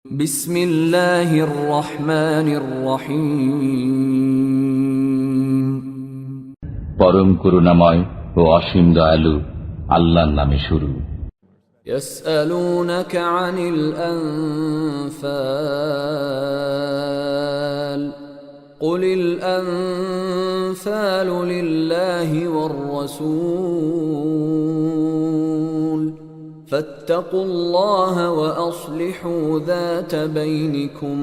বিসমিল্লাহির রহমানির রহিম। পরম করুণাময় ও অসীম দয়ালু আল্লাহর নামে শুরু। ইয়াসআলুনাকা আনিল আনফাল কুলিল আনফালু লিল্লাহি ওয়ার রাসূল ফাত্তাকুল্লাহা ওয়া আসলিহু যাতা বাইনিকুম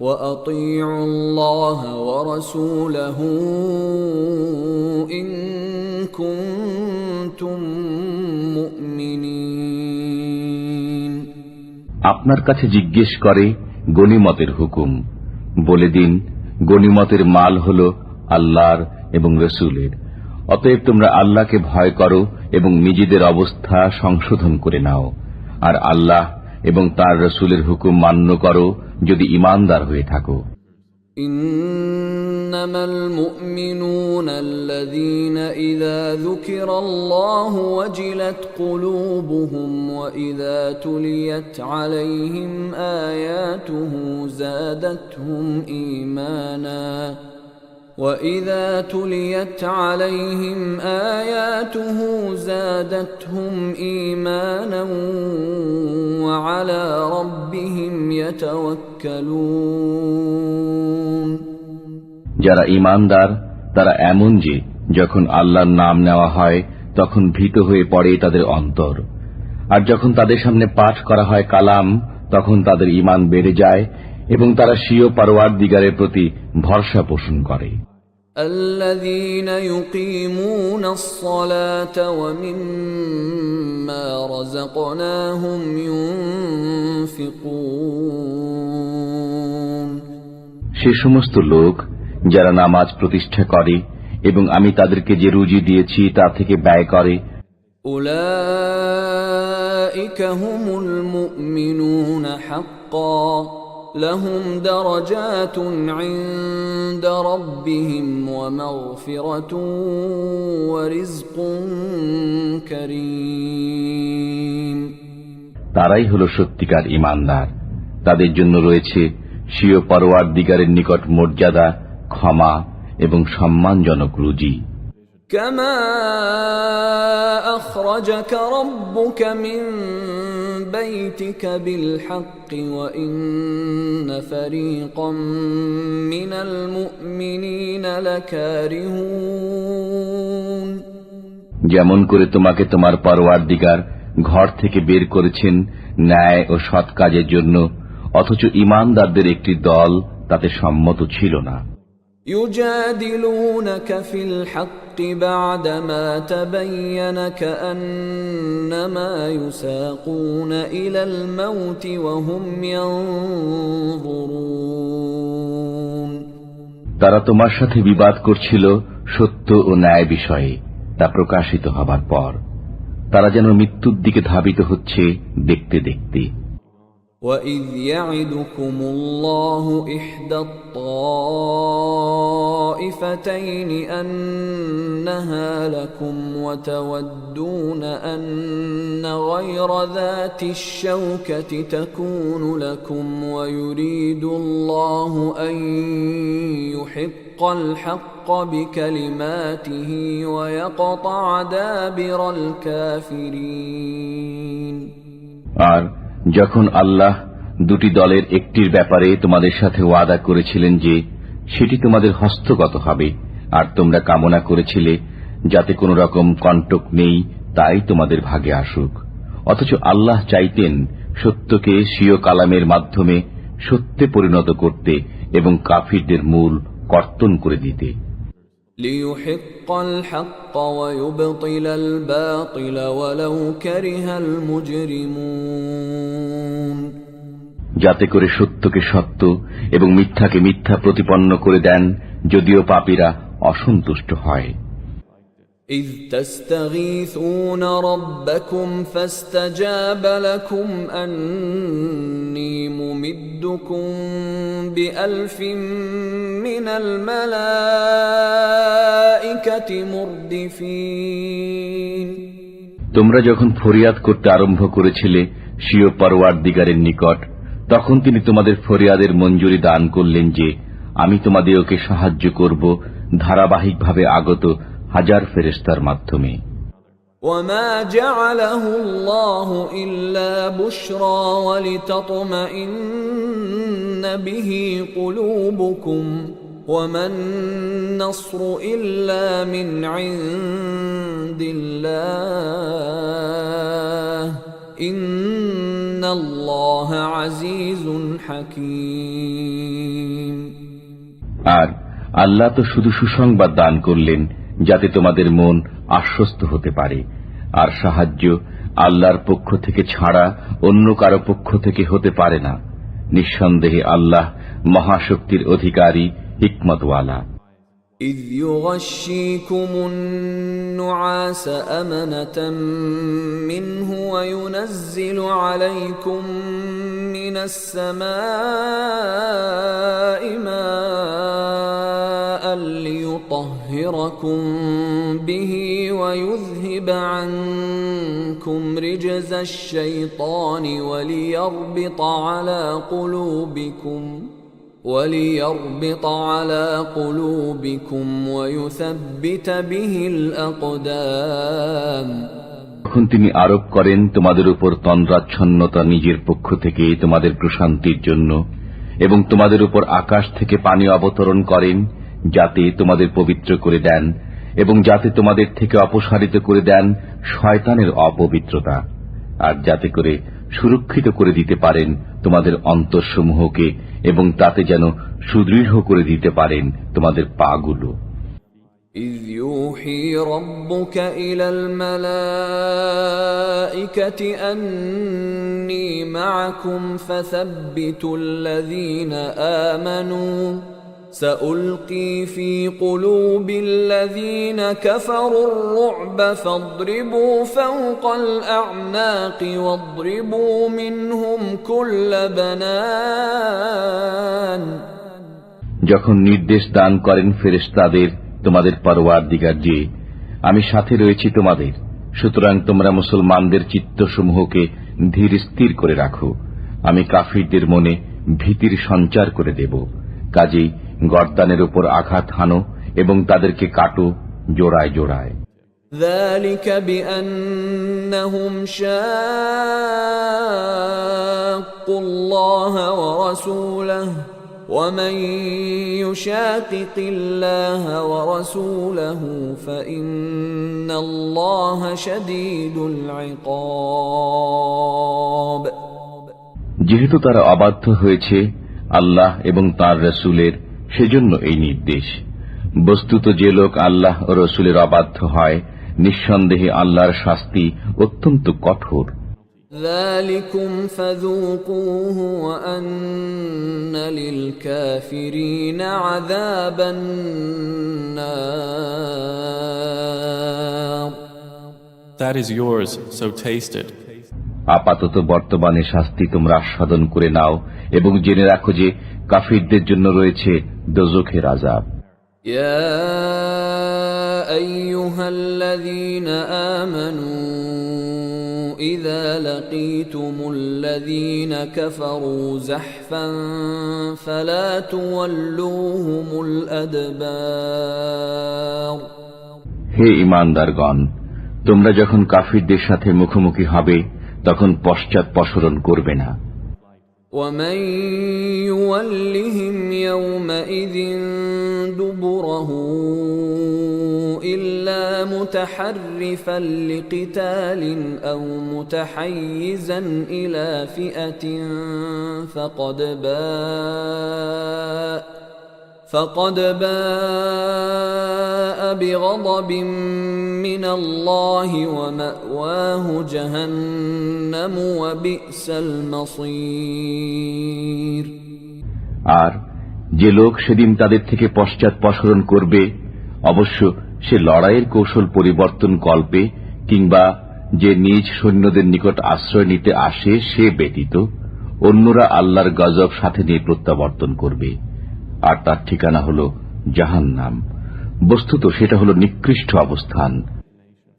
ওয়া আতিউল্লাহা ওয়া রাসূলাহু ইন কুনতুম মুমিনিন। আপনার কাছে জিজ্ঞেস করে গনিমতের হুকুম। বলে দিন, গনিমতের মাল হল আল্লাহর এবং রসুলের। অতএব তোমরা আল্লাহকে ভয় করো এবং নিজেদের অবস্থা সংশোধন করে নাও, আর আল্লাহ এবং তার রসুলের হুকুম মান্য করো যদি ঈমানদার হয়ে থাকো। ইন্নামাল মুমিনুনা আল্লাযীনা ইযা যুকিরাল্লাহু ওয়াজিলাত কুলুবুহুম ওয়া ইযা তুলিয়াত আলাইহিম আয়াতুহু যাদাতহুম ঈমানা وَإِذَا تُلِيَتْ عَلَيْهِمْ آيَاتُهُ زَادَتْهُمْ إِيمَانًا وَعَلَى رَبِّهِمْ يَتَوَكَّلُونَ। যারা ঈমানদার তারা এমন যে যখন আল্লাহর নাম নেওয়া হয় তখন ভীত হয়ে পড়ে তাদের অন্তর, আর যখন তাদের সামনে পাঠ করা হয় কালাম তখন তাদের ঈমান বেড়ে যায় এবং তারা স্বীয় পরওয়ারদিগারের প্রতি ভরসা পোষণ করে। الذين يقيمون الصلاة ومما رزقناهم ينفقون। সে সমস্ত লোক যারা নামাজ প্রতিষ্ঠা করে এবং আমি তাদেরকে যে রুজি দিয়েছি তা থেকে ব্যয় করে। أولئك هم المؤمنون حقا لهم درجات عند ربهم ومغفرة ورزق كريم। তারাই হলো সত্যিকার ঈমানদার, তাদের জন্য রয়েছে স্বীয় পরওয়ারদিগারের নিকট মর্যাদা, ক্ষমা এবং সম্মানজনক রুজি। كما أخرجك ربك من بيتك بالحق وإن فريقا من المؤمنين لكارهون। যেমন করে তোমাকে তোমার পরওয়ারদিগার ঘর থেকে বের করেছেন ন্যায় ও সৎ কাজের জন্য, অথচ ঈমানদারদের একটি দল তাতে সম্মত ছিল না। يجادلونك في الحق بعدما تبين كأنما يساقون إلى الموت وهم ينظرون। তারা তোমার সাথে বিবাদ করছিল সত্য ও ন্যায় বিষয়ে, তা প্রকাশিত হবার পর তারা যেন মৃত্যুর দিকে ধাবিত হচ্ছে দেখতে দেখতে। وَإِذْ يَعِدُكُمُ اللَّهُ إِحْدَى الطَّائِفَتَيْنِ أَنَّهَا لَكُمْ وَتَوَدُّونَ أَنَّ غَيْرَ ذَاتِ الشَّوْكَةِ تَكُونُ لَكُمْ وَيُرِيدُ اللَّهُ أَن يُحِقَّ الْحَقَّ بِكَلِمَاتِهِ وَيَقْطَعَ دَابِرَ الْكَافِرِينَ। আর যখন আল্লাহ দুটি দলের একটির ব্যাপারে তোমাদের সাথে ওয়াদা করেছিলেন যে সেটি তোমাদের হস্তগত হবে, আর তোমরা কামনা করেছিলে যাতে কোনো রকম কণ্টক নেই তাই তোমাদের ভাগে আসুক, অথচ আল্লাহ চাইতেন সত্যকে স্বীয় কালামের মাধ্যমে সত্যে পরিণত করতে এবং কাফিরদের মূল কর্তন করে দিতে। ليحق الحق ويبطل الباطل ولو كره المجرمون। যাতে করে সত্যকে সত্য এবং মিথ্যাকে মিথ্যা প্রতিপন্ন করে দেন, যদিও পাপীরা অসন্তুষ্ট হয়। إذ تستغيثون ربكم فاستجاب لكم أني ممدكم بألف من الملائكة مردفين। তোমরা যখন ফরিয়াদ করতে আরম্ভ করেছিলে স্বীয় পরওয়ারদিগারের নিকট, তখন তিনি তোমাদের ফরিয়াদের মঞ্জুরি দান করলেন যে আমি তোমাদেরকে সাহায্য করব ধারাবাহিকভাবে আগত হাজার ফেরেশতার মাধ্যমে। وما جعله الله إلا بشرى ولتطمئن به قلوبكم وما النصر إلا من عند الله إن الله عزيز حكيم। আর আল্লাহ তো শুধু সুসংবাদ দান করলেন যাতে তোমাদের মন আশ্বস্ত হতে পারে, আর সাহায্য আল্লাহর পক্ষ থেকে ছাড়া অন্য কারো পক্ষ থেকে হতে পারে না। নিঃসন্দেহে আল্লাহ মহাশক্তির অধিকারী, হিকমতওয়ালা। إذ يغشيكم النعاس أمنة منه وينزل عليكم من السماء ماء ليطهركم به ويذهب عنكم رجز الشيطان وليربط على قلوبكم ويثبت به الأقدام। তখন তিনি আরোপ করেন তোমাদের উপর তন্দ্রাচ্ছন্নতা নিজের পক্ষ থেকে তোমাদের প্রশান্তির জন্য, এবং তোমাদের উপর আকাশ থেকে পানি অবতরণ করেন যাতে তোমাদের পবিত্র করে দেন, এবং যাতে তোমাদের থেকে অপসারিত করে দেন শয়তানের অপবিত্রতা, আর যাতে করে সুরক্ষিত করে দিতে পারেন তোমাদের অন্তরসমূহকে, এবং তাতে যেন সুদৃঢ় করে দিতে পারেন তোমাদের পাগুলো। إذ يوحي ربك إلى الملائكة أني معكم فثبتوا الذين آمنوا سألقي في قلوب الذين كفروا الرعب فاضربوا فوق الأعناق واضربوا منهم كل بنان। যখন নির্দেশ দান করেন ফেরেশতাদের তোমাদের পরওয়ারদিগার যে আমি সাথে রয়েছি তোমাদের, সুতরাং তোমরা মুসলমানদের চিত্তসমূহকে ধীর স্থির করে রাখো, আমি কাফিরদের মনে ভীতির সঞ্চার করে দেব। কাজেই গর্দানের উপর আঘাত হানো এবং তাদেরকে কাটো জোড়ায় জোড়ায়। ذلك بأنهم شاقوا الله ورسوله ومن يشاقق الله ورسوله فإن الله شديد العقاب। যেহেতু তারা অবাধ্য হয়েছে আল্লাহ এবং তাঁর রসুলের, সেজন্য এই নির্দেশ। বস্তুত যে লোক আল্লাহ ও রসুলের অবাধ্য হয় নিঃসন্দেহে আল্লাহর শাস্তি অত্যন্ত কঠোর। ذلكم فذوقوه وأن للكافرين عذاب النار। That is yours, so taste it. আপাতত বর্তমানে শাস্তি তোমরা আস্বাদন করে নাও এবং জেনে রাখো যে কাফিরদের জন্য রয়েছে দোজখের আযাব। يا أيها الذين آمنوا إذا لقيتم الذين كفروا زحفا فلا تولوهم الأدبار। হে ঈমানদারগণ, তোমরা যখন কাফিরদের সাথে মুখোমুখি হবে তখন পশ্চাৎপসরণ করবে না। ومن يولهم يومئذ دبره إلا متحرفا لقتال أو متحيزا إلى فئة فقد باء بغضب من الله ومأواه جهنم وبئس المصير। আর যে লোক সেদিন তাদের থেকে পশ্চাৎপসরণ করবে, অবশ্য সে লড়াইয়ের কৌশল পরিবর্তন কল্পে কিংবা যে নিজ সৈন্যদের নিকট আশ্রয় নিতে আসে সে ব্যতীত অন্যরা আল্লাহর গজব সাথে নিয়ে প্রত্যাবর্তন করবে, আর তার ঠিকানা হল জাহান্নাম। বস্তুত সেটা হল নিকৃষ্ট অবস্থান।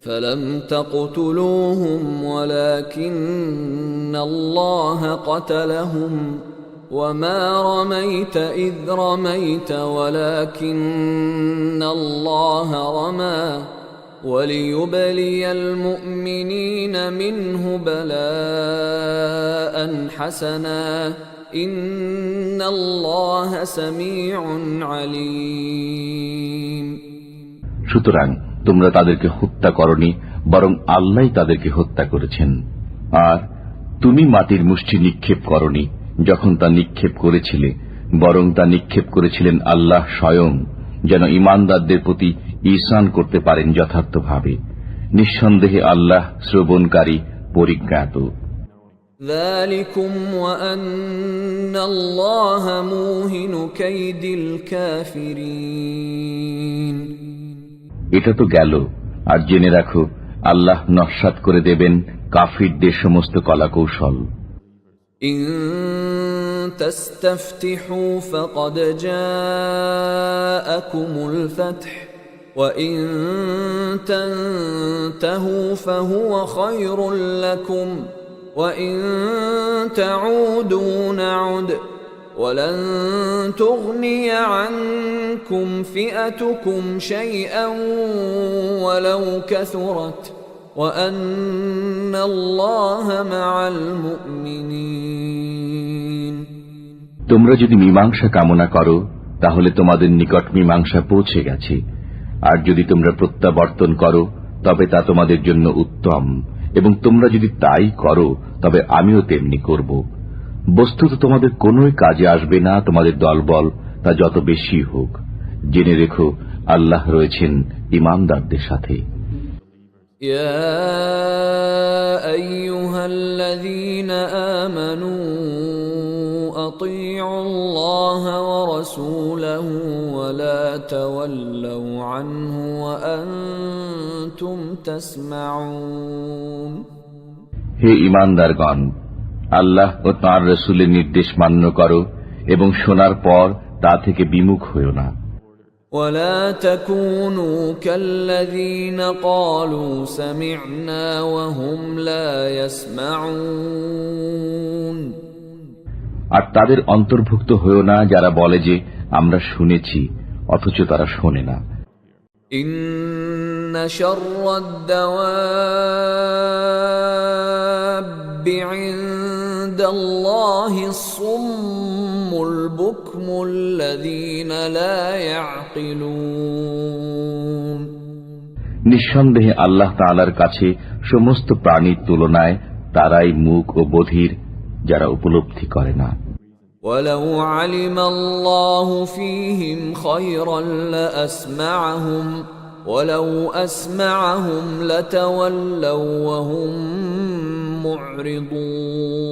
فلم تقتلوهم ولكن الله قتلهم وما رميت إذ رميت ولكن الله رمى وليبلي المؤمنين منه بلاء حسنا إن الله سميع عليم সুতরাং তোমরা তাদেরকে হত্যা করনি, বরং আল্লাহই তাদেরকে হত্যা করেছেন। আর তুমি মাটির মুষ্টি নিক্ষেপ করনি যখন তা নিক্ষেপ করেছিলে, বরং তা নিক্ষেপ করেছিলেন আল্লাহ স্বয়ং, যেন ঈমানদারদের প্রতি ঈসান করতে পারেন যথার্থভাবে। নিঃসন্দেহে আল্লাহ শ্রবণকারী, পরিজ্ঞাত। ذلكم وأن الله موهن كيد الكافرين এটা তো গেল, আর জেনে রাখো আল্লাহ নস্যাৎ করে দেবেন কাফিরদের সমস্ত কলাকৌশল। إن تستفتحوا فقد جاءكم الفتح وإن تنتهوا فهو خير لكم وإن تعودوا نعد ولن تغني عنكم فئتكم شيئا ولو كثرت وأن الله مع المؤمنين তোমরা যদি মীমাংসা কামনা করো তাহলে তোমাদের নিকট মীমাংসা পৌঁছে গেছে, আর যদি তোমরা প্রত্যাবর্তন করো তবে তা তোমাদের জন্য উত্তম, এবং তোমরা যদি তাই করো তবে আমিও তেমনি করব। বস্তুত তোমাদের কোনোই কাজে আসবে না তোমাদের দলবল, তা যত বেশি হোক। জেনে রেখো আল্লাহ রয়েছেন ঈমানদারদের সাথে। يا أيها الذين آمنوا أطيعوا الله ورسوله ولا تولوا عنه وأنتم تسمعون হে ঈমানদারগণ, আল্লাহ ও তাঁর রাসূলের নির্দেশ মান্য করো এবং শোনার পর তা থেকে বিমুখ হয়ো না। ولا تكونوا كالذين قالوا سمعنا وهم لا يسمعون আর তাদের অন্তর্ভুক্ত হয়ো না যারা বলে যে আমরা শুনেছি অথচ তারা শোনে না। إن شر الدواب عند الله الصم البكم الذين لا يعقلون নিঃসন্দেহে আল্লাহ তাআলার কাছে সমস্ত প্রাণীর তুলনায় তারাই মূক ও বধির, যারা উপলব্ধি করে না। ولو علم الله فيهم خيرا لأسمعهم ولو أسمعهم لتولوا وهم معرضون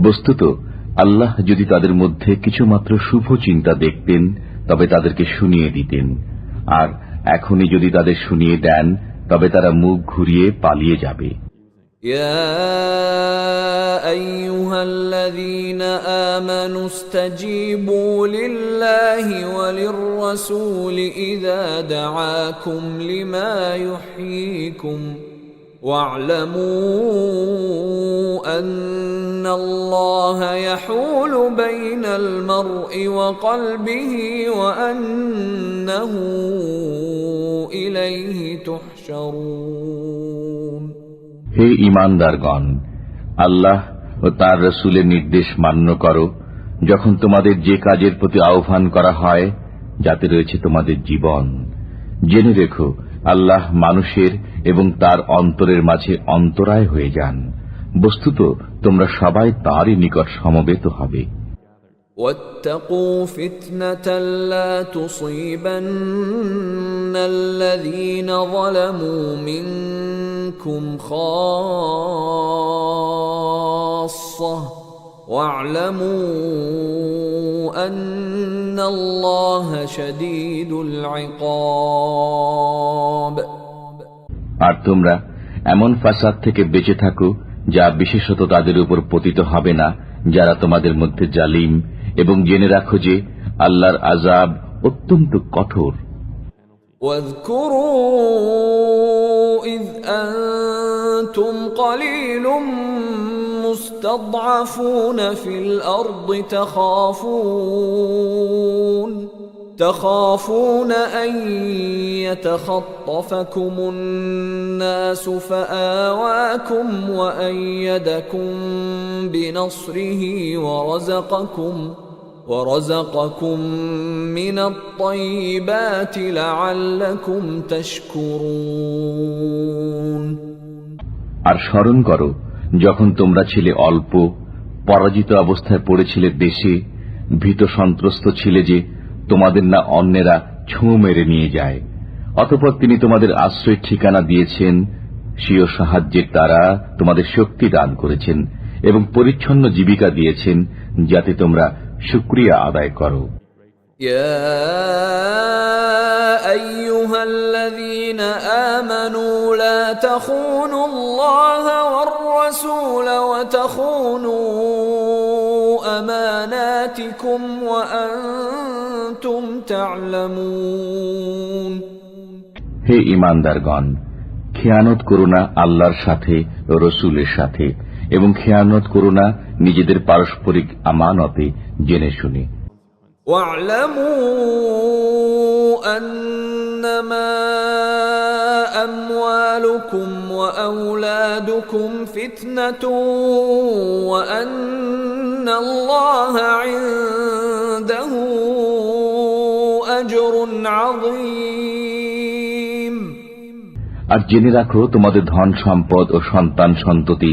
বস্তুত আল্লাহ যদি তাদের মধ্যে কিছুমাত্র শুভ চিন্তা দেখতেন তবে তাদেরকে শুনিয়ে দিতেন, আর এখনই যদি তাদের শুনিয়ে দেন তবে তারা মুখ ঘুরিয়ে পালিয়ে যাবে। يا أيها الذين آمنوا استجيبوا لله وللرسول إذا دعاكم لما يحييكم واعلموا أن الله يحول بين المرء وقلبه وأنه إليه تحشرون হে ঈমানদারগণ, আল্লাহ ও তাঁর রাসূলের নির্দেশ মান্য করো যখন তোমাদের যে কাজের প্রতি আহ্বান করা হয় যাতে রয়েছে তোমাদের জীবন। জেনে রেখো আল্লাহ মানুষের এবং তার অন্তরের মাঝে অন্তরায় হয়ে যান। বস্তুত তোমরা সবাই তাঁরই নিকট সমবেত হবে। واتقوا فتنة لا تصيبن الذين ظلموا منكم خاصة واعلموا أن الله شديد العقاب আর তোমরা এমন ফাসাদ থেকে বেঁচে থাকো যা বিশেষত তাদের উপর পতিত হবে না যারা তোমাদের মধ্যে জালিম, এবং জেনে রাখো যে আল্লাহর আযাব অত্যন্ত কঠোর। واذكروا إذ أنتم قليل مستضعفون في الأرض تخافون أن يتخطفكم الناس فآواكم وأيدكم بنصره ورزقكم من الطيبات لعلكم تشكرون আর স্মরণ করো যখন তোমরা ছিলে অল্প, পরাজিত অবস্থায় পড়েছিলে দেশে, ভীত সন্ত্রস্ত ছিলে যে তোমাদের না অন্যেরা ছোঁ মেরে নিয়ে যায়। অতঃপর তিনি তোমাদের আশ্রয় ঠিকানা দিয়েছেন, স্বীয় সাহায্যের দ্বারা তোমাদের শক্তি দান করেছেন এবং পরিচ্ছন্ন জীবিকা দিয়েছেন যাতে তোমরা শুকরিয়া আদায় করো। يا أيها الذين آمنوا لا تخونوا الله والرسول وتخونوا أماناتكم وأنتم تعلمون হে ঈমানদারগণ, খেয়ানত করো না আল্লাহর সাথে ও রাসূলের সাথে, এবং খেয়ানত করো না নিজেদের পারস্পরিক আমানতে জেনে শুনে। واعلموا أنما أموالكم وأولادكم فتنة وأن الله عنده أجر عظيم আর জেনে রাখো তোমাদের ধন সম্পদ ও সন্তান সন্ততি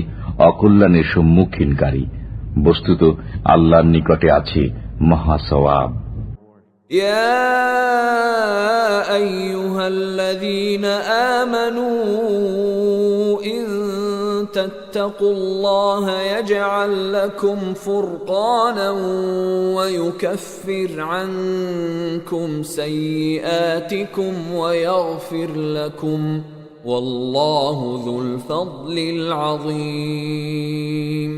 অকল্যাণের সম্মুখীনকারী, বস্তুত আল্লাহর নিকটে আছে মহা সওয়াব। يا أيها الذين آمنوا إن تتقوا الله يجعل لكم فرقانا ويكفر عنكم سيئاتكم ويغفر لكم والله ذو الفضل العظيم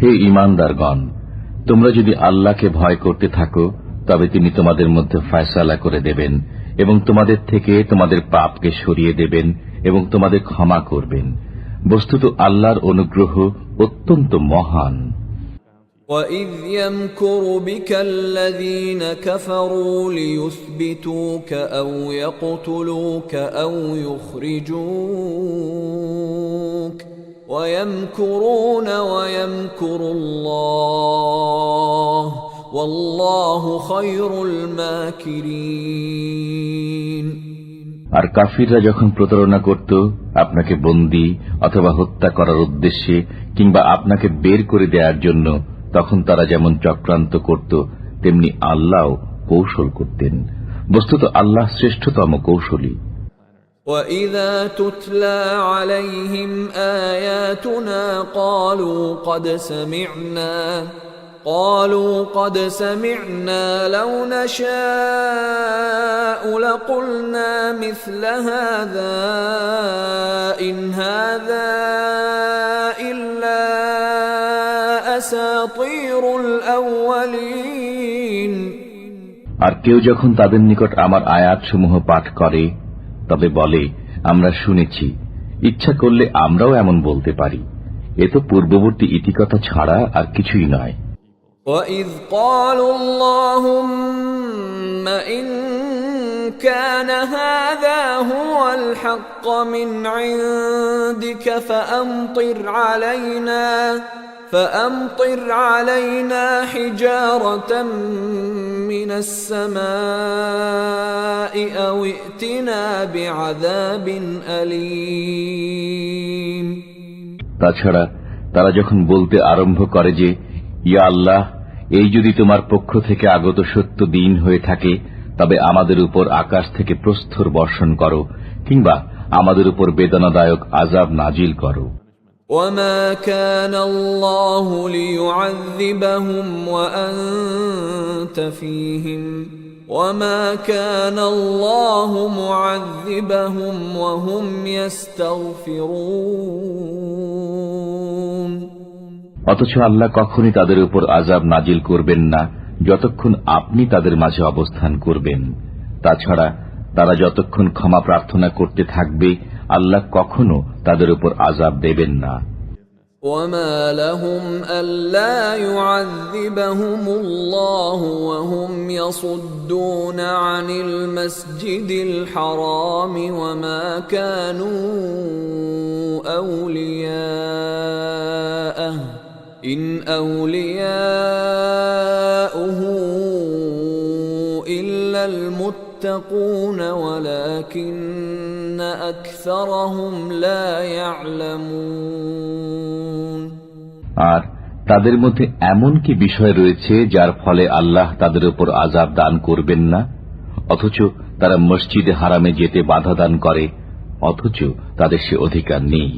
হে ঈমানদারগণ, তোমরা যদি আল্লাহকে ভয় করতে থাকো তবে তিনি তোমাদের মধ্যে ফয়সালা করে দেবেন এবং তোমাদের থেকে তোমাদের পাপকে সরিয়ে দেবেন এবং তোমাদের ক্ষমা করবেন। বস্তুত আল্লাহর অনুগ্রহ অত্যন্ত মহান। وَإِذْ يَمْكُرُ بِكَ الَّذِينَ كَفَرُوا لِيُثْبِتُوكَ أَوْ يَقْتُلُوكَ أَوْ يُخْرِجُوكَ وَيَمْكُرُونَ وَيَمْكُرُ اللَّهُ وَاللَّهُ خَيْرُ الْمَاكِرِينَ আর কাফিররা যখন প্রতারণা করত আপনাকে বন্দী অথবা হত্যা করার উদ্দেশ্যে কিংবা আপনাকে বের করে দেওয়ার জন্য, তখন তারা যেমন চক্রান্ত করত তেমনি আল্লাহ কৌশল করতেন। বস্তুত আল্লাহ শ্রেষ্ঠতম কৌশলী। وَإِذَا تُتْلَى عَلَيْهِمْ آيَاتُنَا قالوا قد سمعنا لو نشاء لقلنا مثل هذا إن هذا إلا أساطير الأولين আর কেউ যখন তাদের নিকট আমার আয়াতসমূহ পাঠ করে তবে বলে, আমরা শুনেছি, ইচ্ছা করলে আমরাও এমন বলতে পারি, এ তো পূর্ববর্তী ইতিকথা ছাড়া আর কিছুই নয়। وَإِذْ قَالُوا اللَّهُمَّ إِن كَانَ هَذَا هُوَ الْحَقَّ مِنْ عِندِكَ فَأَمْطِرْ عَلَيْنَا حِجَارَةً مِنَ السَّمَاءِ أَوْ ائْتِنَا بِعَذَابٍ أَلِيمٍ তাছাড়া তারা যখন বলতে আরম্ভ করে যে, ইয়া আল্লাহ, এই যদি তোমার পক্ষ থেকে আগত সত্য দিন হয়ে থাকে তবে আমাদের উপর আকাশ থেকে প্রস্তর বর্ষণ করো কিংবা আমাদের উপর বেদনাদায়ক আযাব নাজিল করো। وَمَا كَانَ اللَّهُ لِيُعَذِّبَهُمْ وَأَنْتَ فِيهِمْ وَمَا كَانَ اللَّهُ مُعَذِّبَهُمْ وَهُمْ يَسْتَغْفِرُونَ অথচ আল্লাহ কখনই তাদের উপর আযাব নাজিল করবেন না যতক্ষণ আপনি তাদের মাঝে অবস্থান করবেন। তাছাড়া তারা যতক্ষণ ক্ষমা প্রার্থনা করতে থাকবে আল্লাহ কখনো তাদের উপর আযাব দেবেন না। وما لهم ألا يعذبهم الله وهم يصدون عن المسجد الحرام وما كانوا أولياءه إن أولياؤه إلا المتقون ولكن أكثرهم لا يعلمون আর তাদের মধ্যে এমন কি বিষয় রয়েছে যার ফলে আল্লাহ তাদের উপর আযাব দান করবেন না, অথচ তারা মসজিদে হারামে যেতে বাধা দান করে, অথচ তাদের সে অধিকার নেই।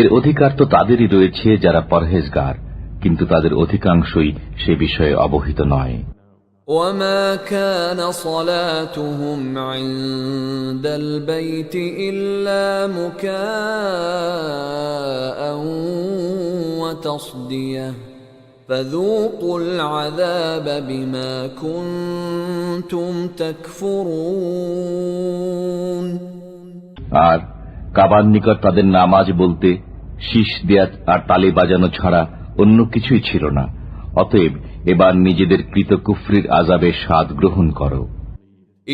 এর অধিকার তো তাদেরই রয়েছে যারা পরহেজগার, কিন্তু তাদের অধিকাংশই সে বিষয়ে অবহিত নয়। وما كان صلاتهم عند البيت إلا مكاء وتصدية فذوقوا العذاب بما كنتم تكفرون আর কাবার নিকট তাদের নামাজ বলতে শীষ দেয়া আর তালি বাজানো ছাড়া অন্য কিছুই ছিল না। অতএব এবার নিজেদের কৃত কুফরির আযাবের স্বাদ গ্রহণ করো।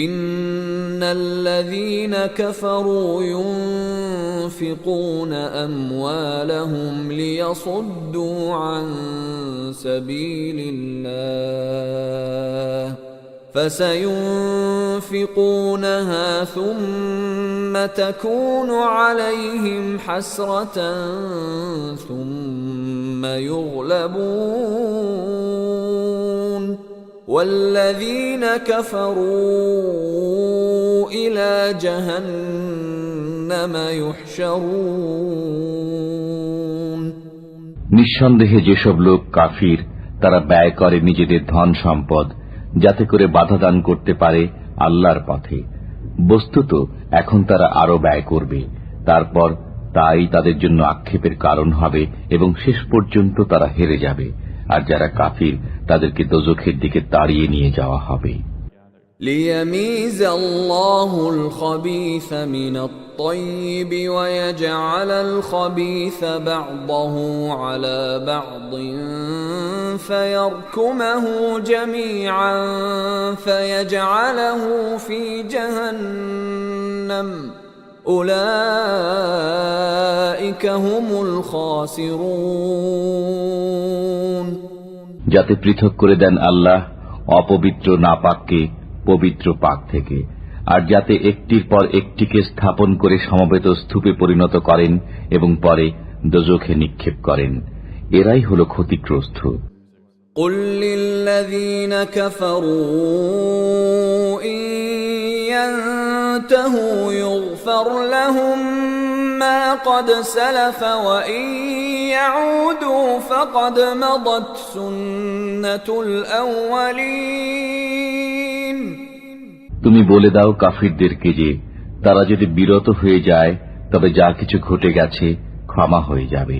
ইন্নাল্লাযীনা কাফারু ইউনফিকুনা আমওয়ালাহুম লিয়াসুদ্দু আন সাবিলিল্লাহ فسينفقونها ثم تكون عليهم حسرة ثم يغلبون والذين كفروا إلى جهنم يحشرون নিঃসন্দেহে যেসব লোক কাফির তারা ব্যয় করে নিজেদের ধন সম্পদ যাতে করে বাধা দান করতে পারে আল্লাহর পথে। বস্তুত এখন তারা আরো ব্যয় করবে, তারপর তাই তাদের জন্য আক্ষেপের কারণ হবে এবং শেষ পর্যন্ত তারা হেরে যাবে। আর যারা কাফির তাদেরকে দোজখের দিকে তাড়িয়ে নিয়ে যাওয়া হবে। ليميز الله الخبيث من الطيب ويجعل الخبيث بعضه على بعض فيركمه جميعا فيجعله في جهنم أولئك هم الخاسرون যাতে পৃথক করে দেন আল্লাহ অপবিত্র নাপাককে পবিত্র পাক থেকে, আর যাতে একটির পর একটিকে স্থাপন করে সমবেত স্তূপে পরিণত করেন এবং পরে দোজখে নিক্ষেপ করেন, এরাই হল ক্ষতিগ্রস্ত। قل للذين كفروا إن ينتهوا يغفر لهم ما قد سلف وإن يعودوا فقد مضت سنة الأولين তুমি বলে দাও কাফিরদেরকে যে তারা যদি বিরত হয়ে যায় তবে যা কিছু ঘটে গেছে ক্ষমা হয়ে যাবে,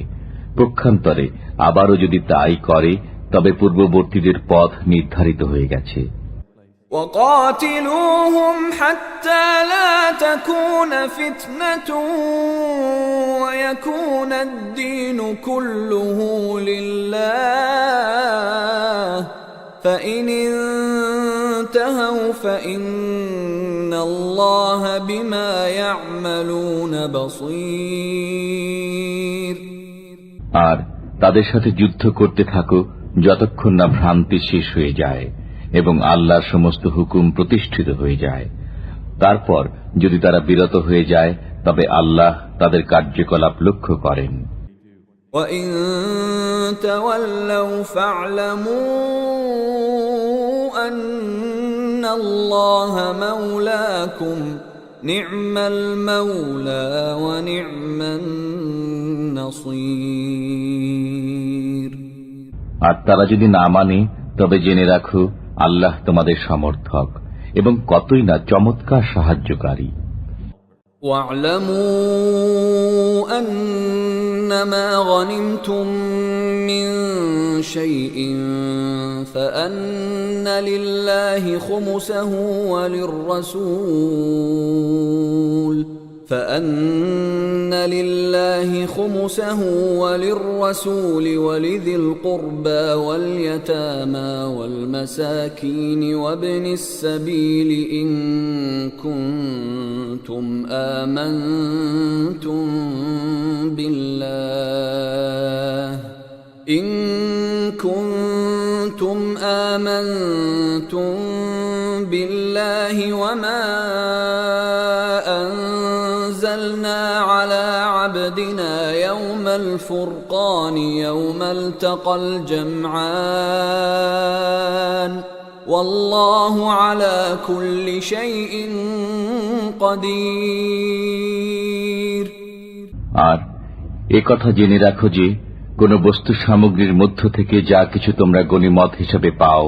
পক্ষান্তরে আবারও যদি তাই করে তবে পূর্ববর্তীদের পথ নির্ধারিত হয়ে গেছে। وقاتلوهم حتى لا تكون فتنة ويكون الدين كله لله فإن انتهوا فإن الله بما يعملون بصير আর তাদের সাথে যুদ্ধ করতে থাকো যতক্ষণ না ভ্রান্তি শেষ হয়ে যায় এবং আল্লাহর সমস্ত হুকুম প্রতিষ্ঠিত হয়ে যায়। তারপর যদি তারা বিরত হয়ে যায় তবে আল্লাহ তাদের কার্যকলাপ লক্ষ্য করেন। وَإِن تَوَلَّوْا فَاعْلَمُوا أَنَّ اللَّهَ مَوْلَاكُمْ نِعْمَ الْمَوْلَى وَنِعْمَ النَّصِيرُ আর তারা যদি না মানে তবে জেনে রাখো আল্লাহ তোমাদের সমর্থক এবং কতই না চমৎকার সাহায্যকারী। وَاعْلَمُوا أَنَّ ما غنمتم من شيء فأن لله خمسه وللرسول ولذي القربى واليتامى والمساكين وابن السبيل إن كنتم آمنتم بالله وما أنزلنا على عبدنا يوم الفرقان يوم التقى الجمعان والله على كل شيء قدير। আর একথা জেনে রাখো যে কোন বস্তু সামগ্রীর মধ্য থেকে যা কিছু তোমরা গনিমত হিসেবে পাও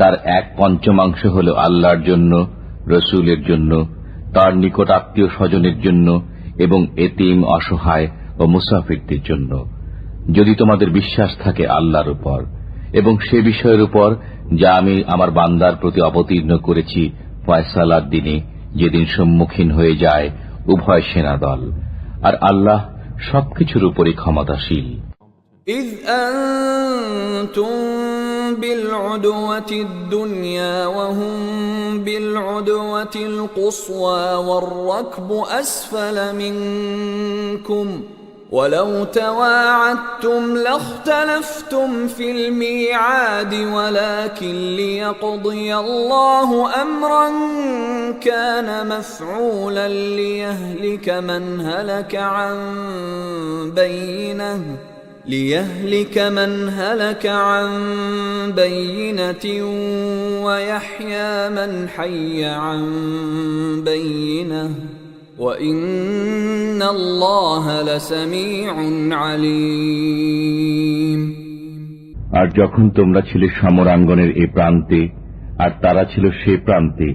তার 1/5 হল আল্লাহর জন্য, রসুলের জন্য, তার নিকট আত্মীয় স্বজনের জন্য এবং এতিম, অসহায় ও মুসাফিরদের জন্য, যদি তোমাদের বিশ্বাস থাকে আল্লাহর উপর এবং সে বিষয়ের উপর যা আমি আমার বান্দার প্রতি অবতীর্ণ করেছি ফয়সালার দিনে, যেদিন সম্মুখীন হয়ে যায় উভয় সেনাদল। আর আল্লাহ সবকিছুর উপরই ক্ষমতাশীল। إذ أنتم بالعدوة الدنيا وهم بالعدوة القصوى والركب أسفل منكم ولو تواعدتم لاختلفتم في الميعاد ولكن ليقضي الله أمرا كان مفعولا ليهلك من هلك عن بينة ويحيى من حي عن بينة وإن الله لسميع عليم। আর যখন তোমরা ছিলে সমরাঙ্গনের এ প্রান্তে আর তারা ছিল সে প্রান্তে,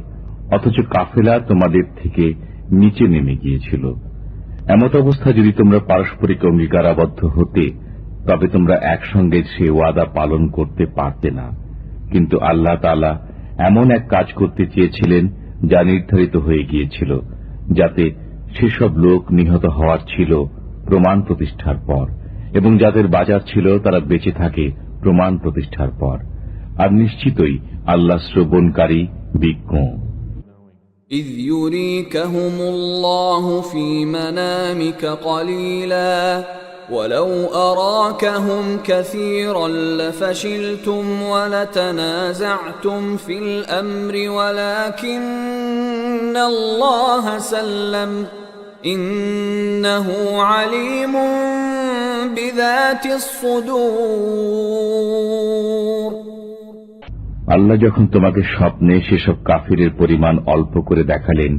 অথচ কাফেলা তোমাদের থেকে নিচে নেমে গিয়েছিল, এমত অবস্থা যদি তোমরা পারস্পরিক অঙ্গীকারাবদ্ধ হতে তবে তোমরা একসঙ্গে সে ওয়াদা পালন করতে পারতে না। কিন্তু আল্লাহ তাআলা এমন এক কাজ করতে চেয়েছিলেন যা নির্ধারিত হয়ে গিয়েছিল, যাতে সেসব লোক নিহত হওয়ার ছিল প্রমাণ প্রতিষ্ঠার পর, এবং যাদের বাজার ছিল তারা বেঁচে থাকে প্রমাণ প্রতিষ্ঠার পর। আর নিশ্চিতই আল্লাহ শ্রবণকারী, বিজ্ঞ। إذ يريكهم الله في منامك قليلا ولو أراكهم كثيرا لفشلتم ولتنازعتم في الأمر ولكن الله سلم إنه عليم بذات الصدور। আল্লাহ যখন তোমাকে স্বপ্নে সেসব কাফিরের পরিমাণ অল্প করে দেখালেন,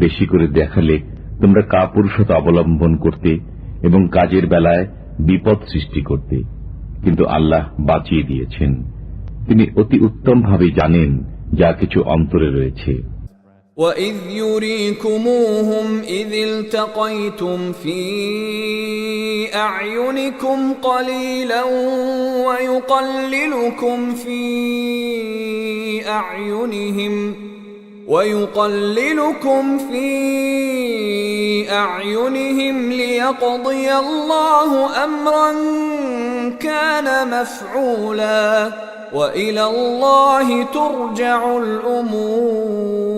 বেশি করে দেখালে তোমরা কাপুরুষতা অবলম্বন করতে এবং কাজের বেলায় বিপদ সৃষ্টি করতে, কিন্তু আল্লাহ বাঁচিয়ে দিয়েছেন। তিনি অতি উত্তমভাবে জানেন যা কিছু অন্তরে রয়েছে। وَإِذْ يُرِيكُمُوهُمْ إِذِ الْتَقَيْتُمْ فِي أَعْيُنِكُمْ قَلِيلًا وَيُقَلِّلُكُمْ فِي أَعْيُنِهِمْ لِيَقْضِيَ اللَّهُ أَمْرًا كَانَ مَفْعُولًا وَإِلَى اللَّهِ تُرْجَعُ الْأُمُورُ।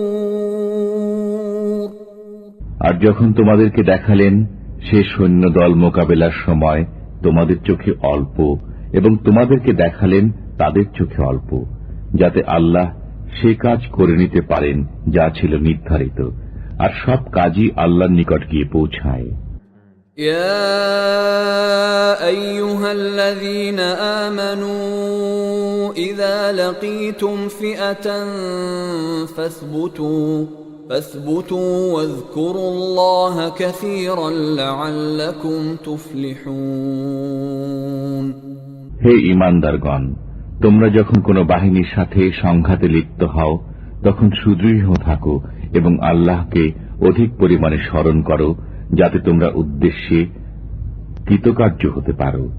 আর যখন তোমাদেরকে দেখালেন সে সৈন্যদল মোকাবেলার সময় তোমাদের চোখে অল্প, এবং তোমাদেরকে দেখালেন তাদের চোখে অল্প, যাতে আল্লাহ সে কাজ করে নিতে পারেন যা ছিল নির্ধারিত, আর সব কাজই আল্লাহর নিকট গিয়ে পৌঁছায়। يا أيها الذين آمنوا إذا لقيتم فئة فاثبتوا واذكروا الله كثيرا لعلكم تفلحون। হে ঈমানদারগণ, তোমরা যখন কোন বাহিনীর সাথে সংঘাতে লিপ্ত হও তখন সুদৃঢ় থাকো এবং আল্লাহকে অধিক পরিমাণে স্মরণ করো, যাতে তোমরা উদ্দেশ্যে কৃতকার্য হতে পারো।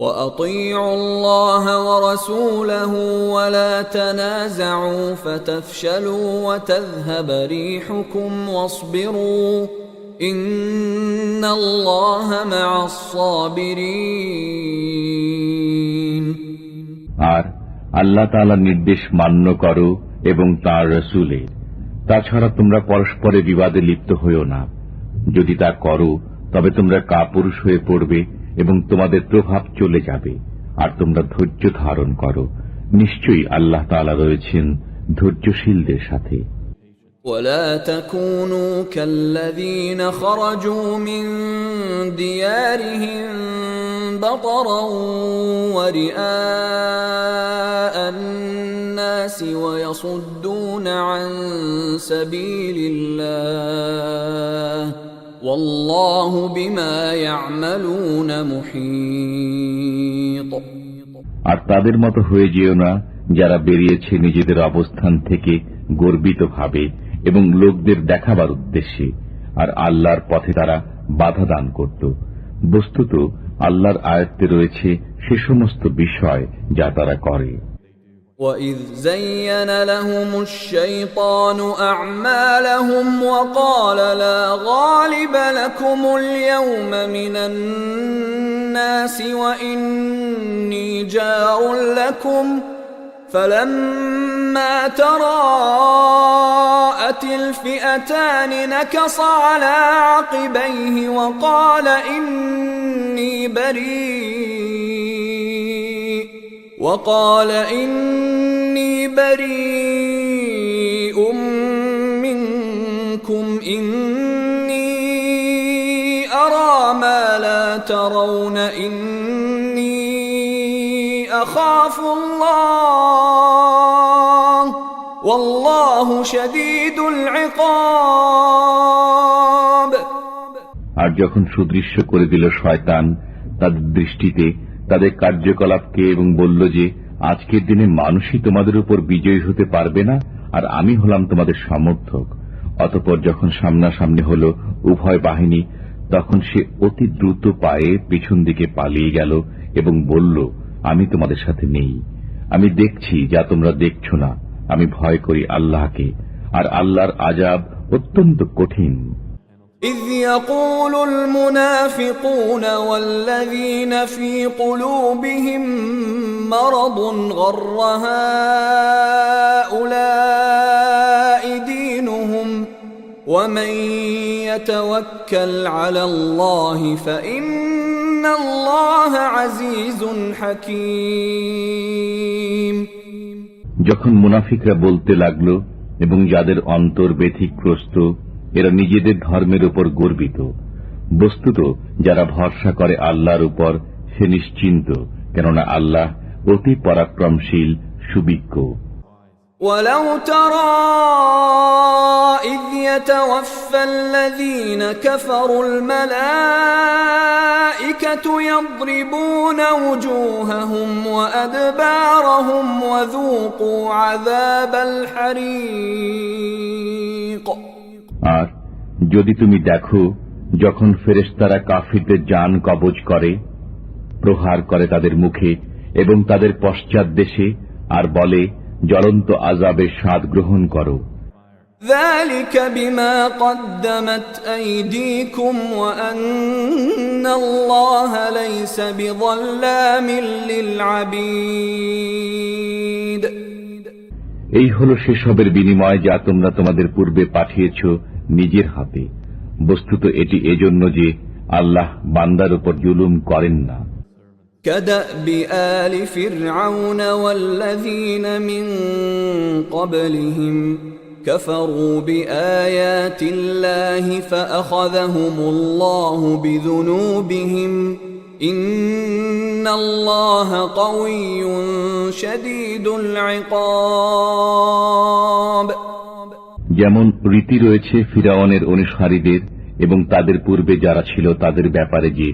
وأطيعوا الله ورسوله ولا تنازعوا فتفشلوا وتذهب ريحكم واصبروا إن الله مع الصابرين। আর আল্লাহ তাআলার নির্দেশ মান্য করো এবং তাঁর রাসূলের। তাছাড়া তোমরা পরস্পরে বিবাদে লিপ্ত হইও না। যদি তা করো তবে তোমরা কাপুরুষ হয়ে পড়বে এবং তোমাদের প্রভাব চলে যাবে। আর তোমরা ধৈর্য ধারণ করো, নিশ্চয়ই আল্লাহ তাআলা রয়েছেন ধৈর্যশীলদের সাথে। ولا تكونوا كالذين خرجوا من ديارهم بطرا ورئاء الناس ويصدون عن سبيل الله والله بما يعملون محيط। আর তাদের মতো হয়ে যেও না যারা বেরিয়েছে নিজেদের অবস্থান থেকে গর্বিত ভাবে এবং লোকদের দেখাবার উদ্দেশ্যে, আর আল্লাহর পথে তারা বাধা দান করত। বস্তুত আল্লাহর আয়ত্তে রয়েছে সে সমস্ত বিষয় যা তারা করে। وَإِذْ زَيَّنَ لَهُمُ الشَّيْطَانُ أَعْمَالَهُمْ وَقَالَ لَا غَالِبَ لَكُمُ الْيَوْمَ مِنَ النَّاسِ وَإِنِّي جَارٌ لَكُمْ فَلَمَّا تَرَاءَتِ الْفِئَتَانِ نَكَصَ عَلَى عَقِبَيْهِ وقال إني بريء منكم إني أرى ما لا ترون إني أخاف الله والله شديد العقاب। আর যখন সুদৃশ্য করে দিল শয়তান তাদের দৃষ্টিতে তাদের কার্যকলাপকে এবং বলল যে আজকের দিনে মানুষই তোমাদের উপর বিজয়ী হতে পারবে না, আর আমি হলাম তোমাদের সমর্থক। অতঃপর যখন সামনাসামনি হল উভয় বাহিনী, তখন সে অতি দ্রুত পায়ে পিছন দিকে পালিয়ে গেল এবং বলল, আমি তোমাদের সাথে নেই। আমি দেখছি যা তোমরা দেখছো না। আমি ভয় করি আল্লাহকে, আর আল্লাহর আযাব অত্যন্ত কঠিন। إذ يقول المنافقون والذين في قلوبهم مرض غر هؤلاء دينهم ومن يتوكل على الله فإن الله عزيز حكيم। যখন মুনাফিকরা বলতে লাগলো এবং যাদের অন্তর ব্যথিগ্রস্ত, এরা নিজেদের ধর্মের উপর গর্বিত। বস্তুত যারা ভরসা করে আল্লাহর উপর সে নিশ্চিন্ত, কেননা আল্লাহ অতি পরাক্রমশীল সুবিজ্ঞ। ولو ترى إذ يتوفى الذين كفروا الملائكة يضربون وجوههم وأدبارهم وذوقوا عذاب الحريق। আর যদি তুমি দেখো যখন ফেরেশতারা কাফিরদের জান কবজ করে, প্রহার করে তাদের মুখে এবং তাদের পশ্চাৎ দেশে, আর বলে জ্বলন্ত আযাবের স্বাদ গ্রহণ করো। ذلك بما قدمت أيديكم وأن الله ليس بظلام للعبيد। এই হলো সেসবের বিনিময় যা তোমরা তোমাদের পূর্বে পাঠিয়েছ নিজের হাতে। বস্তুত এটি এজন্য যে আল্লাহ বান্দার উপর জুলুম করেন না। كدأب آل فرعون والذين من قبلهم كفروا بآيات الله فأخذهم الله بذنوبهم إن الله قوي شديد العقاب। যেমন রীতি রয়েছে ফিরাউনের অনুসারীদের এবং তাদের পূর্বে যারা ছিল তাদের ব্যাপারে যে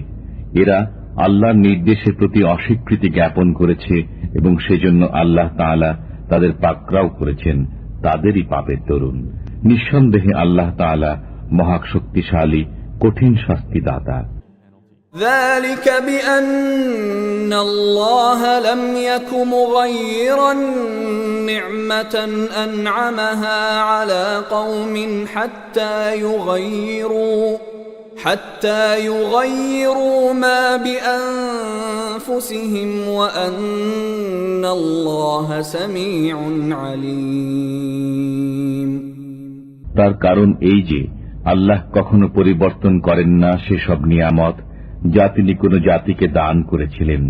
এরা আল্লাহর নির্দেশের প্রতি অস্বীকৃতি জ্ঞাপন করেছে এবং সেজন্য আল্লাহ তাআলা তাদের পাকড়াও করেছেন, তাদেরই পাপের দরুন। নিঃসন্দেহে আল্লাহ তাআলা মহাশক্তিশালী, কঠিন শাস্তিদাতা। ذلك بأن الله لم يك مغيرا نعمة أنعمها على قوم حتى يغيروا ما بأنفسهم وأن الله سميع عليم তার কারণ এই যে আল্লাহ কখনো পরিবর্তন করেন না সেসব নিয়ামত যা তিনি কোন জাতিকে দান করেছিলেন,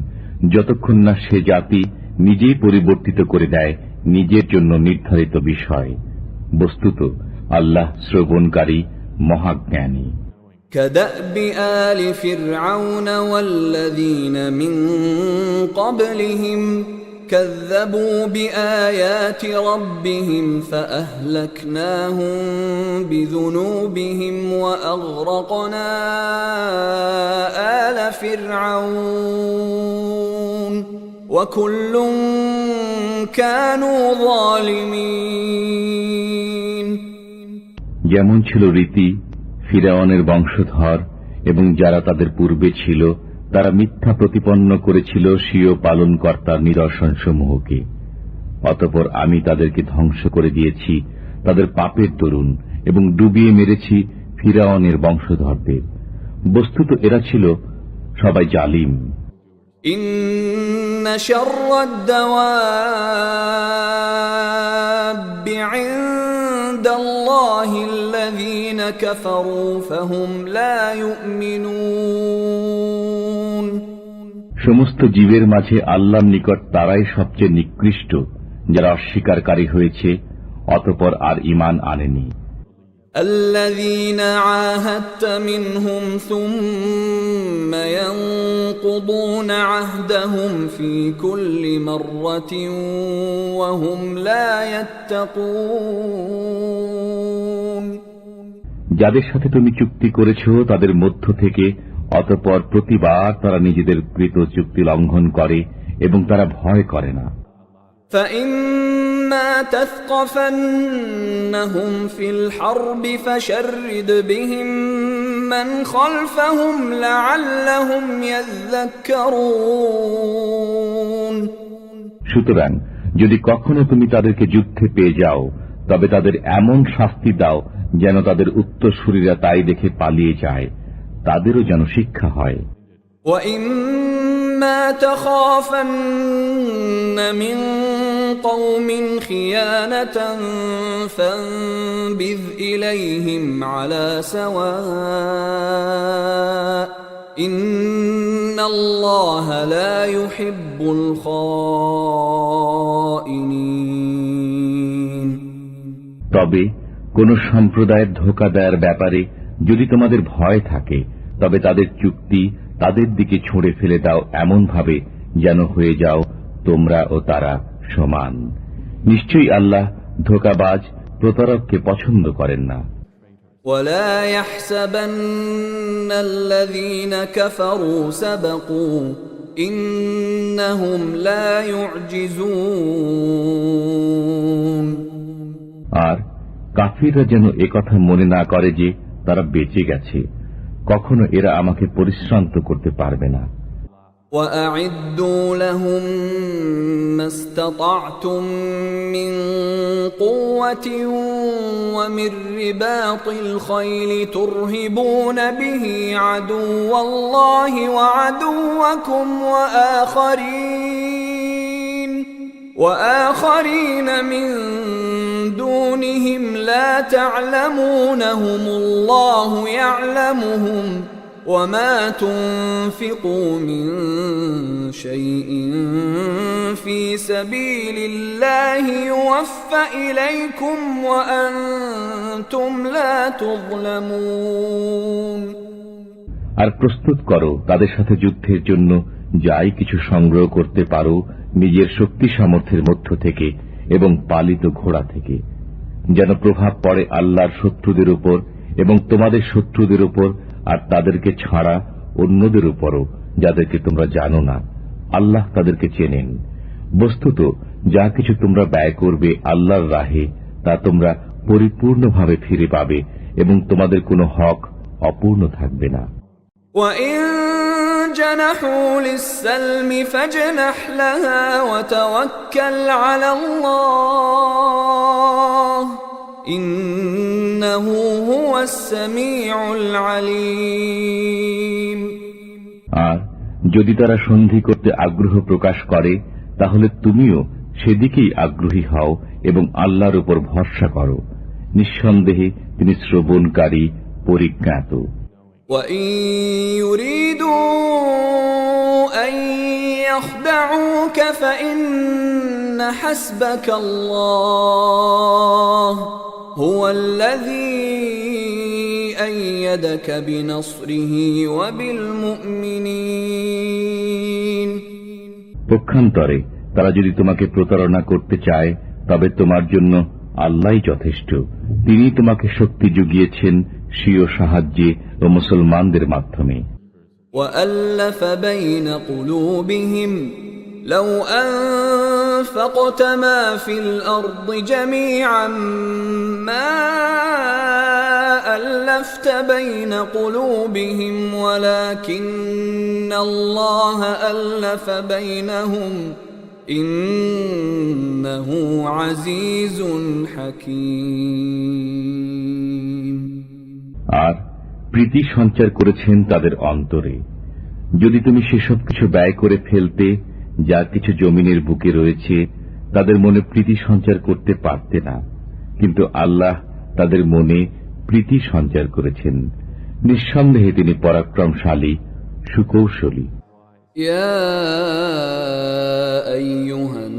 যতক্ষণ না সে জাতি নিজেই পরিবর্তিত করে দেয় নিজের জন্য নির্ধারিত বিষয়। বস্তুত আল্লাহ শ্রবণকারী, মহাজ্ঞানী। كدأب آل فرعون والذين من قبلهم كذبوا بآيات ربهم فأهلكناهم بذنوبهم وأغرقنا آل فرعون وكل كانوا ظالمين যেমন ছিল রীতি ফিরআউনের বংশধর এবং যারা তাদের পূর্বে ছিল, তারা মিথ্যা প্রতিপন্ন করেছিল স্বীয় পালনকর্তার নিদর্শনসমূহকে। অতঃপর আমি তাদেরকে ধ্বংস করে দিয়েছি তাদের পাপের দরুন এবং ডুবিয়ে মেরেছি ফিরআউনের বংশধরদের। বস্তুত এরা ছিল সবাই জালিম। ইন্না শাররাদ দাওয়াবি ইনদাল্লাহি আল্লাযীনা কাফারু ফাহুম লা ইউমিনুন। সমস্ত জীবের মাঝে আল্লাহর নিকট তারাই সবচেয়ে নিকৃষ্ট যারা অস্বীকারী হয়েছে অতঃপর আর ঈমান আনেনি। الذين عاهدت منهم ثم ينقضون عهدهم في كل مرة وهم لا يتقون যাদের সাথে তুমি চুক্তি করেছো তাদের মধ্য থেকে অতঃপর প্রতিবার তারা নিজেদের কৃত চুক্তি লঙ্ঘন করে এবং তারা ভয় করে না। فإما تثقفنهم في الحرب فشرد بهم من خلفهم لعلهم يذكرون সুতরাং যদি কখনো তুমি তাদেরকে যুদ্ধে পেয়ে যাও তবে তাদের এমন শাস্তি দাও যেন তাদের উত্তরসূরিরা তাই দেখে পালিয়ে যায়, তাদেরও যেন শিক্ষা হয়। وَإِمَّا تَخَافَنَّ مِنْ قَوْمٍ خِيَانَةً فَانبِذْ إِلَيْهِمْ عَلَى سَوَاءٍ إِنَّ اللَّهَ لَا يُحِبُّ الْخَائِنِينَ তবে কোন সম্প্রদায়ের ধোঁকা দেওয়ার ব্যাপারে যদি তোমাদের ভয় থাকে তবে তাদের চুক্তি তাদের দিকে ছুঁড়ে ফেলে দাও এমন ভাবে যেন হয়ে যাও তোমরা ও তারা সমান। নিশ্চয়ই আল্লাহ ধোঁকাবাজ প্রতারককে পছন্দ করেন না। ولا يحسبن الذين كفروا سبقوا إنهم لا يعجزون আর কাফিররা যেন একথা মনে না করে যে তারা বেঁচে গেছে, কখনো এরা আমাকে পরিশ্রান্ত করতে পারবে না। وأعدوا لهم ما استطعتم من قوة ومن رباط الخيل ترهبون به عدو الله وعدوكم وآخرين من دونهم لا تعلمونهم الله يعلمهم وما تنفقوا من شيء في سبيل الله يوفى إليكم وأنتم لا تظلمون আর প্রস্তুত করো তাদের সাথে যুদ্ধের জন্য যাই কিছু সংগ্রহ করতে পারো নিজের শক্তি সামর্থ্যের মধ্য থেকে এবং পালিত ঘোড়া থেকে, যেন প্রভাব পড়ে আল্লাহর শত্রুদের উপর এবং তোমাদের শত্রুদের উপর, আর তাদেরকে ছাড়া অন্যদের উপরও যাদেরকে তোমরা জানো না। আল্লাহ তাদেরকে চেনেন। বস্তুত যা কিছু তোমরা ব্যয় করবে আল্লাহর রাহে তা তোমরা পরিপূর্ণভাবে ফিরে পাবে এবং তোমাদের কোনো হক অপূর্ণ থাকবে না। وَإِن جنحوا للسلم فاجنح لها وتوكل على الله إنه هو السميع العليم আর যদি তারা সন্ধি করতে আগ্রহ প্রকাশ করে তাহলে তুমিও সেদিকেই আগ্রহী হও এবং আল্লাহর উপর ভরসা করো। নিঃসন্দেহে তিনি শ্রবণকারী, পরিজ্ঞাত। وَإِن يُرِيدُوا أَن يَخْدَعُوكَ فَإِنَّ حَسْبَكَ اللَّهُ هُوَ الَّذِي أَيَّدَكَ بِنَصْرِهِ وَبِالْمُؤْمِنِينَ পক্ষান্তরে তারা যদি তোমাকে প্রতারণা করতে চায় তবে তোমার জন্য আল্লাহই যথেষ্ট। তিনি তোমাকে শক্তি জুগিয়েছেন স্বীয় সাহায্যে ও মুসলমানদের মাধ্যমে। وَأَلَّفَ بَيْنَ قُلُوبِهِمْ لَوْ أَنفَقْتَ مَا فِي الْأَرْضِ جَمِيعًا مَا أَلَّفْتَ بَيْنَ قُلُوبِهِمْ وَلَكِنَّ اللَّهَ أَلَّفَ بَيْنَهُمْ إِنَّهُ عَزِيزٌ حَكِيمٌ আর প্রীতি সঞ্চার করেছেন তাদের অন্তরে। যদি তুমি সেসব কিছু ব্যয় করে ফেলতে যা কিছু জমিনের বুকে রয়েছে, তাদের মনে প্রীতি সঞ্চার করতে পারতে না, কিন্তু আল্লাহ তাদের মনে প্রীতি সঞ্চার করেছেন। নিঃসন্দেহে তিনি পরাক্রমশালী, সুকৌশলী। ইয়া আইয়ুহান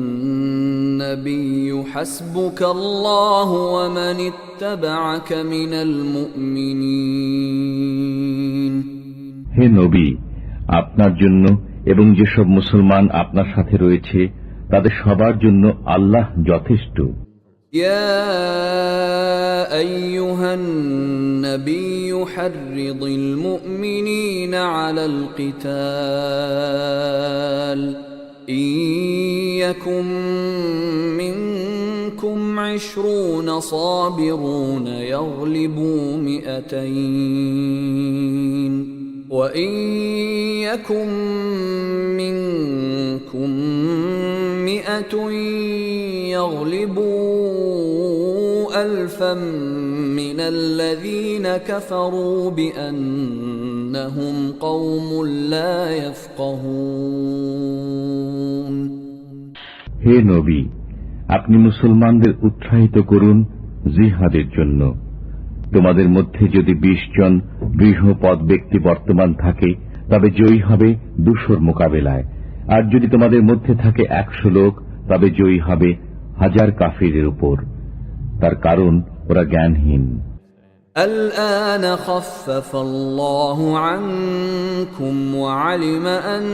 নাবিয়্যু হাসবুকাল্লাহু ওয়া মান ইত্তাবা'আকা মিনাল মুমিনিন। হে নবী, আপনার জন্য এবং যেসব মুসলমান আপনার সাথে রয়েছে তাদের সবার জন্য আল্লাহ যথেষ্ট। ইয়া আইয়ুহান নাবিয়্যু হাররিদিল মুমিনিনা আলাল কিতাল ইয়াকুম মিনকুম 20 সাবিরুন ইয়াগলিবু 200 وَإِن يَكُن مِّنكُم 100 يَغْلِبُوا 1000 مِّنَ الَّذِينَ كَفَرُوا بِأَنَّهُمْ قَوْمٌ لَّا يَفْقَهُونَ হে নবী, আপনি মুসলমানদের উৎসাহিত করুন জিহাদের জন্য। তোমাদের মধ্যে যদি 20 জন দৃঢ়পদ ব্যক্তি বর্তমান থাকে তবে জয়ী হবে 200 মোকাবেলায়, আর যদি তোমাদের মধ্যে থাকে 100 লোক তবে জয়ী হবে 1000 কাফিরের উপর। তার কারণ ওরা জ্ঞানহীন। الآن خفف الله عنكم وعلم أن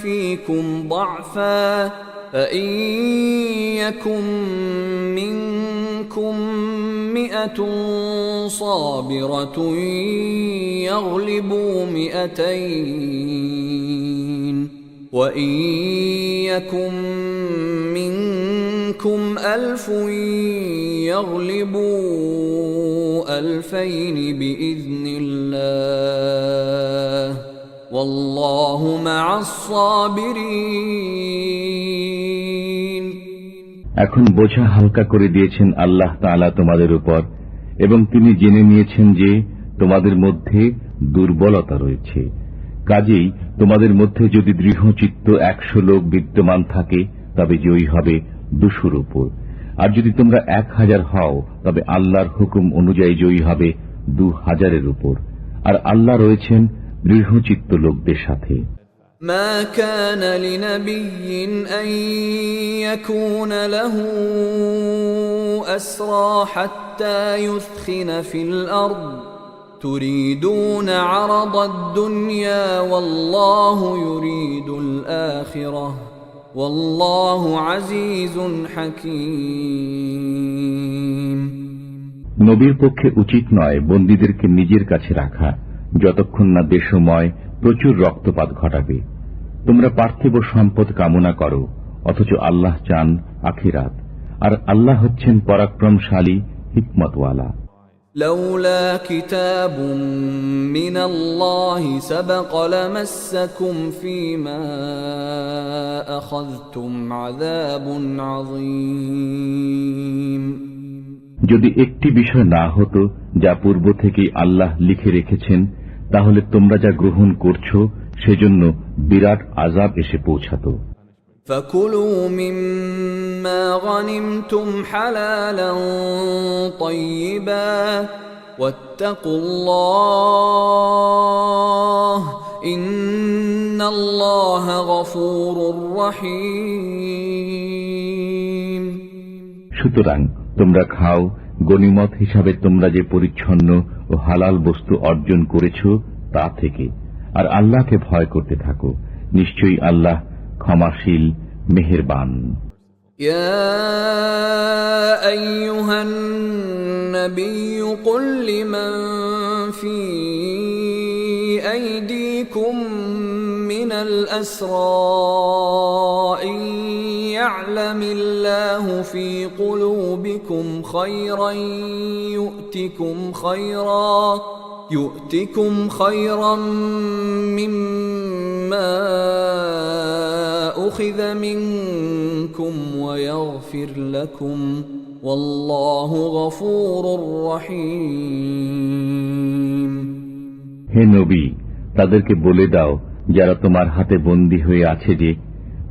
فيكم ضعفا فإن يكن منكم 100 صابرة يغلبوا 200 وإن يكن منكم 1000 يغلبوا 2000 بإذن الله والله مع الصابرين এখন বোঝা হালকা করে দিয়েছেন আল্লাহ তাআলা তোমাদের উপর, এবং তিনি জেনে নিয়েছেন যে তোমাদের মধ্যে দুর্বলতা রয়েছে। কাজেই তোমাদের মধ্যে যদি দৃঢ়চিত্ত 100 লোক বিদ্যমান থাকে তবে জয়ী হবে 200 উপর, আর যদি তোমরা 1000 হও তবে আল্লাহর হুকুম অনুযায়ী জয়ী হবে 2000 উপর, আর আল্লাহ রয়েছেন দৃঢ়চিত্ত লোকদের সাথে। ما كان لنبي أن يكون له أسرى حتى يثخن في الأرض تريدون عرض الدنيا والله يريد الآخرة والله عزيز حكيم নবীর পক্ষে উচিত নয় বন্দীদেরকে নিজের কাছে রাখা যতক্ষণ না দেশময় প্রচুর রক্তপাত ঘটাবে। তোমরা পার্থিব সম্পদ কামনা করো, অথচ আল্লাহ চান আখিরাত, আর আল্লাহ হচ্ছেন পরাক্রমশালী, হিকমতওয়ালা। لولا كتاب من الله سبق لمسكم فيما أخذتم عذاب عظيم যদি একটি বিষয় না হতো যা পূর্ব থেকেই আল্লাহ লিখে রেখেছেন, তাহলে তোমরা যা গ্রহণ করছো সেজন্য বিরাট আযাব এসে পৌঁছাতো। فكلوا مما غنمتم حلالا طيبا واتقوا الله إن الله غفور رحيم সুতরাং তোমরা খাও গনিমত হিসাবে তোমরা যে পরিচ্ছন্ন ও হালাল বস্তু অর্জন করেছ তা থেকে, আর আল্লাহকে ভয় করতে থাকো, নিশ্চয়ই আল্লাহ ক্ষমাশীল মেহেরবান। يا أيها النبي قل لمن في أيديكم من الأسرى إن يعلم الله في قلوبكم خيرا يؤتكم خيرا مما أخذ منكم ويغفر لكم والله غفور رحيم হে নবী, তাদেরকে বলে দাও যারা তোমার হাতে বন্দী হয়ে আছে যে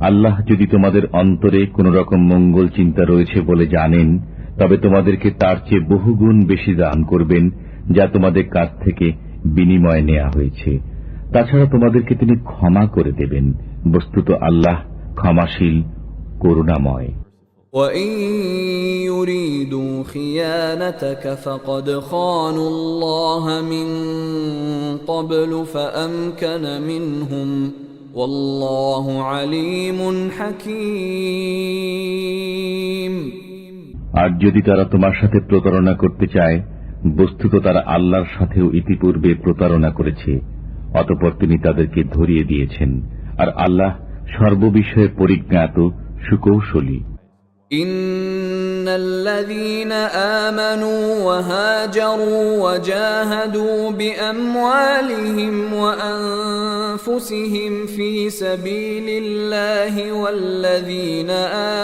আল্লাহ যদি তোমাদের অন্তরে কোন রকম মঙ্গল চিন্তা রয়েছে বলে জানেন, তবে তোমাদেরকে তার চেয়ে বহুগুণ বেশি দান করবেন যা তোমাদের কাছ থেকে বিনিময়ে নেওয়া হয়েছে। তাছাড়া তোমাদেরকে তিনি ক্ষমা করে দেবেন, বস্তুত আল্লাহ ক্ষমাশীল করুণাময়। وَإِن يُرِيدُوا خِيَانَتَكَ فَقَدْ خَانُوا اللَّهَ مِن قَبْلُ فَأَمْكَنَ مِنْهُمْ وَاللَّهُ عَلِيمٌ حَكِيمٌ আর যদি তারা তোমার সাথে প্রতারণা করতে চায়, বস্তুত তারা আল্লাহর সাথেও ইতিপূর্বে প্রতারণা করেছে, অতঃপর তিনি তাদেরকে ধরিয়ে দিয়েছেন, আর আল্লাহ সর্ববিষয়ে পরিজ্ঞাত সুকৌশলী। إن الذين آمنوا وهاجروا وجاهدوا بأموالهم وأنفسهم في سبيل الله والذين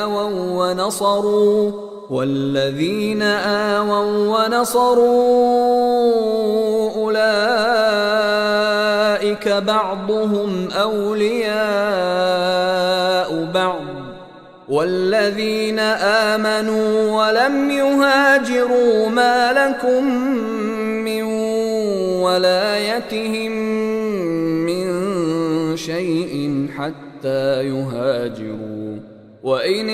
آووا ونصروا أولئك بعضهم أولياء بعض والذين آمنوا ولم يهاجروا ما لكم من ولايتهم من شيء حتى يهاجروا وإن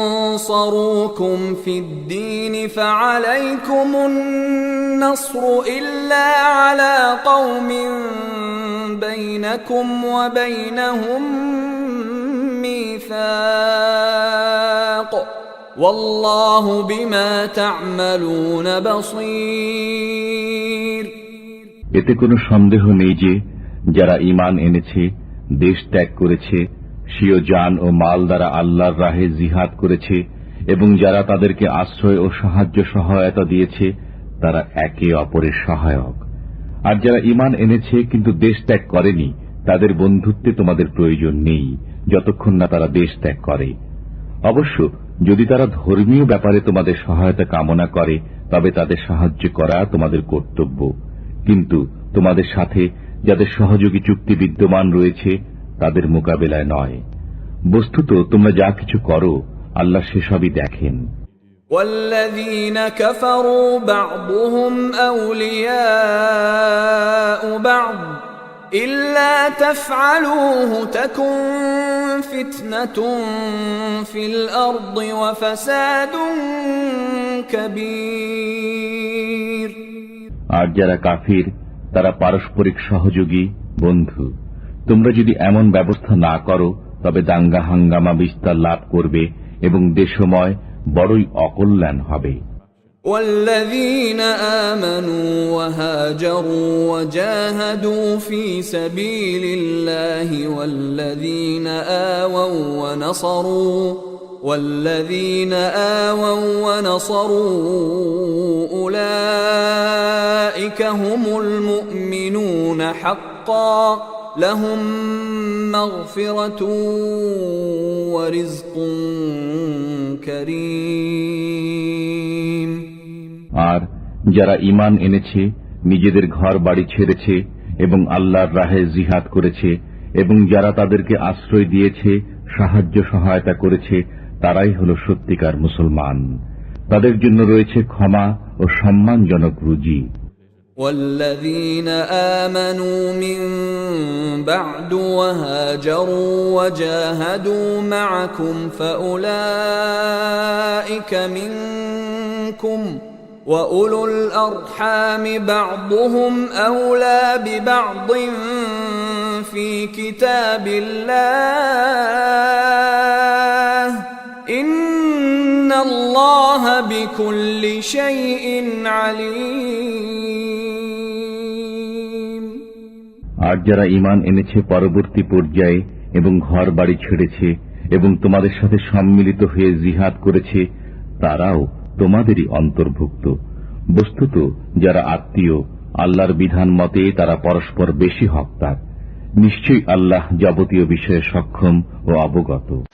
استنصروكم في الدين فعليكم النصر إلا على قوم بينكم وبينهم ميثاق والله بما تعملون بصير এতে কোনো সন্দেহ নেই যে যারা ঈমান এনেছে, দেশ ত্যাগ করেছে, স্বীয় জান ও মাল দ্বারা আল্লাহর রাহে জিহাদ করেছে এবং যারা তাদেরকে আশ্রয় ও সাহায্য সহায়তা দিয়েছে, তারা একে অপরের সহায়ক। আর যারা ঈমান এনেছে কিন্তু দেশ ত্যাগ করেনি, তাদের বন্ধুত্বে তোমাদের প্রয়োজন নেই যতক্ষণ না তারা দেশ ত্যাগ করে। অবশ্য যদি তারা ধর্মীয় ব্যাপারে তোমাদের সহায়তা কামনা করে, তবে তাদের সাহায্য করা তোমাদের কর্তব্য, কিন্তু তোমাদের সাথে যাদের সহযোগী চুক্তি বিদ্যমান রয়েছে তাদের মোকাবেলায় নয়। বস্তুত তোমরা যা কিছু করো আল্লাহ সেসবই দেখেন। والذين كفروا بعضهم أولياء بعض إلا تفعلوه تكن فتنة في الأرض وفساد كبير আর যারা কাফির তারা পারস্পরিক সহযোগী বন্ধু। তোমরা যদি এমন ব্যবস্থা না করো তবে দাঙ্গা হাঙ্গামা বিস্তার লাভ করবে এবং দেশময় বড়ই অকল্যাণ হবে। والذين آمنوا وهاجروا وجاهدوا في سبيل الله والذين آووا والذين آووا ونصروا أولئك هم المؤمنون حقا لهم مغفرة ورزق كريم আর যারা ঈমান এনেছে, নিজেদের ঘর বাড়ি ছেড়েছে এবং আল্লাহর রাহে জিহাদ করেছে এবং যারা তাদেরকে আশ্রয় দিয়েছে, সাহায্য সহায়তা করেছে, তারাই হল সত্যিকার মুসলমান। তাদের জন্য রয়েছে ক্ষমা ও সম্মানজনক রুজি। والذين آمنوا من بعد وهاجروا وجاهدوا معكم فأولئك منكم وأولو الأرحام بعضهم أولى ببعض في كتاب الله إن الله بكل شيء عليم আর যারা ঈমান এনেছে পরবর্তী পর্যায়ে এবং ঘর বাড়ি ছেড়েছে এবং তোমাদের সাথে সম্মিলিত হয়ে জিহাদ করেছে, তারাও তোমাদেরই অন্তর্ভুক্ত। বস্তুত যারা আত্মীয়, আল্লাহর বিধান মতে তারা পরস্পর বেশি হকদার। নিশ্চয়ই আল্লাহ যাবতীয় বিষয়ে সক্ষম ও অবগত।